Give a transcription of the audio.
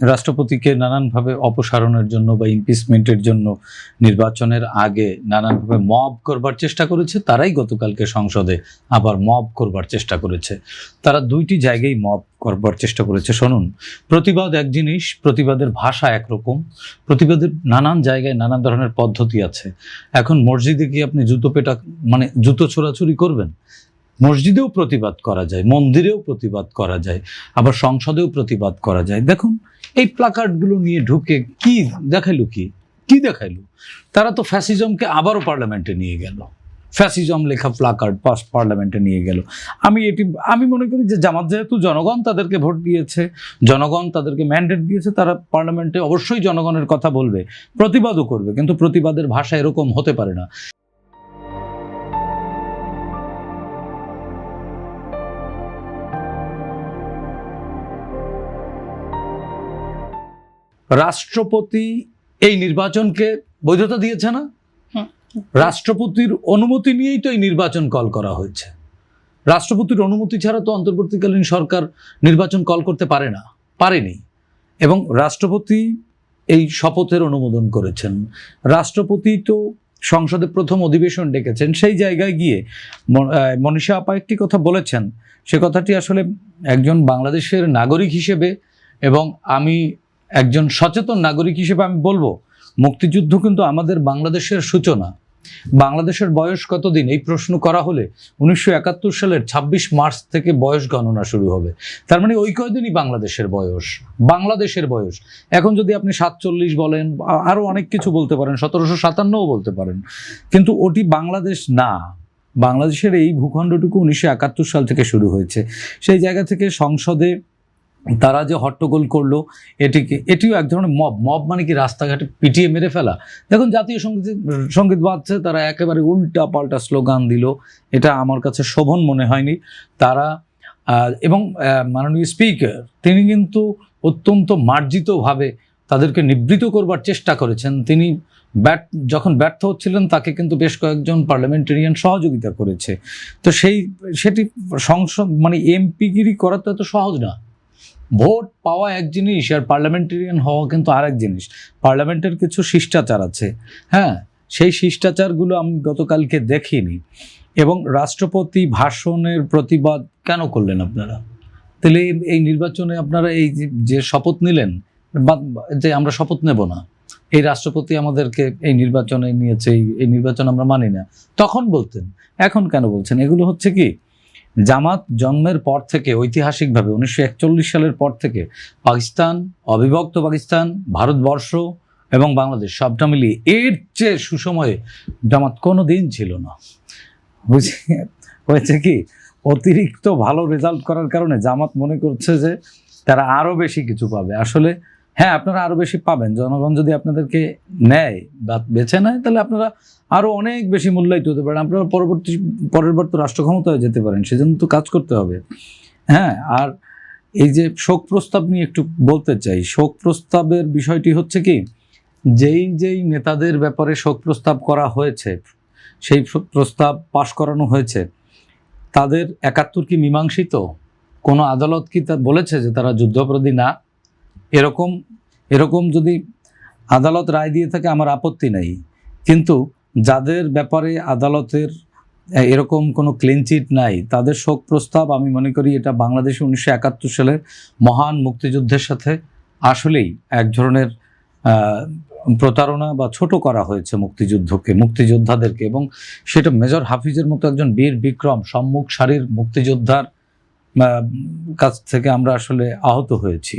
রাষ্ট্রপতিকে নানানভাবে অপসারণের জন্য বা ইমপিচমেন্টের জন্য নির্বাচনের আগে নানানভাবে মব করবার চেষ্টা করেছে, তারাই গতকালকে সংসদে আবার মব করবার চেষ্টা করেছে। তারা দুইটি জায়গায় মব করবার চেষ্টা করেছে। শুনুন, প্রতিবাদ এক জিনিস, প্রতিবাদের ভাষা একরকম, প্রতিবাদের নানান জায়গায় নানান ধরনের পদ্ধতি আছে। এখন মসজিদে গিয়ে আপনি জুতো ছোড়াছুরি করবেন? মসজিদেও প্রতিবাদ করা যায়, মন্দিরেও প্রতিবাদ করা যায়, আবার সংসদেও প্রতিবাদ করা যায়। দেখুন, এই প্লাকার্ডগুলো নিয়ে ঢুকে কি দেখাইলো? তারা তো ফ্যাসিজমকে আবারও পার্লামেন্টে নিয়ে গেল, ফ্যাসিজম লেখা প্লাকার্ড পার্লামেন্টে নিয়ে গেল। আমি মনে করি যে জামাত, যেহেতু জনগণ তাদেরকে ভোট দিয়েছে, জনগণ তাদেরকে ম্যান্ডেট দিয়েছে, তারা পার্লামেন্টে অবশ্যই জনগণের কথা বলবে, প্রতিবাদও করবে, কিন্তু প্রতিবাদের ভাষা এরকম হতে পারে না। রাষ্ট্রপতি এই নির্বাচনকে বৈধতা দিয়েছে না? রাষ্ট্রপতির অনুমতি নিয়েই তো এই নির্বাচন কল করা হয়েছে। রাষ্ট্রপতির অনুমতি ছাড়া তো অন্তর্বর্তীকালীন সরকার নির্বাচন কল করতে পারেনি। এবং রাষ্ট্রপতি এই শপথের অনুমোদন করেছেন। রাষ্ট্রপতি তো সংসদে প্রথম অধিবেশন ডেকেছেন, সেই জায়গায় গিয়ে মনীষা আপা একটি কথা বলেছেন। সে কথাটি আসলে একজন বাংলাদেশের নাগরিক হিসেবে এবং আমি একজন সচেতন নাগরিক হিসেবে আমি বলবো, মুক্তিযুদ্ধ কিন্তু আমাদের বাংলাদেশের সূচনা। বাংলাদেশের বয়স কতদিন এই প্রশ্ন করা হলে 1971 সালের 26 মার্চ থেকে বয়স গণনা শুরু হবে। তার মানে ওই কয়দিনই বাংলাদেশের বয়স। এখন যদি আপনি 47 বলেন, আরো অনেক কিছু বলতে পারেন, 1757ও বলতে পারেন, কিন্তু ওটি বাংলাদেশ না। বাংলাদেশের এই ভূখণ্ডটুকু 1971 সাল থেকে শুরু হয়েছে। সেই জায়গা থেকে সংসদে তারা যে হট্টগোল করলো, এটিও এক ধরনের মব মানে কি রাস্তাঘাটে পিটিয়ে মেরে ফেলা। দেখুন, জাতীয় সঙ্গীত বাজছে, তারা একেবারে উল্টা পাল্টা স্লোগান দিল, এটা আমার কাছে শোভন মনে হয়নি। তারা এবং মাননীয় স্পিকার তিনি কিন্তু অত্যন্ত মার্জিতভাবে তাদেরকে নিবৃত করবার চেষ্টা করেছেন। তিনি যখন ব্যর্থ হচ্ছিলেন, তাকে কিন্তু বেশ কয়েকজন পার্লামেন্টেরিয়ান সহযোগিতা করেছে। তো সেটি সংসদ এমপিগিরি করা তো এত সহজ না। ভোট পাওয়া এক জিনিস আর পার্লামেন্টেরিয়ান হওয়া কিন্তু আরেক জিনিস। পার্লামেন্টের কিছু শিষ্টাচার আছে, হ্যাঁ, সেই শিষ্টাচারগুলো আমি গতকালকে দেখিনি। এবং রাষ্ট্রপতি ভাষণের প্রতিবাদ কেন করলেন আপনারা? তাহলে এই নির্বাচনে আপনারা এই যে শপথ নিলেন, যে আমরা শপথ নেব না, এই রাষ্ট্রপতি আমাদেরকে এই নির্বাচনে নিয়েছে, এই নির্বাচন আমরা মানি না, তখন বলতেন। এখন কেন বলছেন? এগুলো হচ্ছে কি, জামাত জন্মের পর থেকে ঐতিহাসিকভাবে 1941 সালের পর থেকে পাকিস্তান, অবিভক্ত পাকিস্তান, ভারতবর্ষ এবং বাংলাদেশ সবটা মিলিয়ে এর চেয়ে সুসময়ে জামাত কোনো দিন ছিল না। হয়েছে কি, অতিরিক্ত ভালো রেজাল্ট করার কারণে জামাত মনে করছে যে তারা আরও বেশি কিছু পাবে। আসলে হ্যাঁ, আপনারা আরও বেশি পাবেন। জনগণ যদি আপনাদেরকে নেয় বা বেছে নেয়, তাহলে আপনারা আরও অনেক বেশি মূল্যায়িত হতে পারেন। আপনারা পরের বার তো রাষ্ট্র ক্ষমতায় যেতে পারেন, সেজন্য তো কাজ করতে হবে। হ্যাঁ, আর এই যে শোক প্রস্তাব নিয়ে একটু বলতে চাই। শোক প্রস্তাবের বিষয়টি হচ্ছে কি, যেই নেতাদের ব্যাপারে শোক প্রস্তাব করা হয়েছে, সেই প্রস্তাব পাশ করানো হয়েছে, তাদের 71 কি মীমাংসিত? কোনো আদালত কি তা বলেছে যে তারা যুদ্ধাপরাধী না? এরকম যদি আদালত রায় দিয়ে থাকে আমার আপত্তি নেই, কিন্তু যাদের ব্যাপারে আদালতের এরকম কোনো ক্লিনচিট নাই, তাদের শোক প্রস্তাব আমি মনে করি এটা বাংলাদেশে 1971 সালের মহান মুক্তিযুদ্ধের সাথে আসলেই এক ধরনের প্রতারণা বা ছোট করা হয়েছে মুক্তিযোদ্ধাদেরকে। এবং সেটা মেজর হাফিজের মতো একজন বীর বিক্রম সম্মুখ সারির মুক্তিযোদ্ধার কাছ থেকে আমরা আসলে আহত হয়েছি।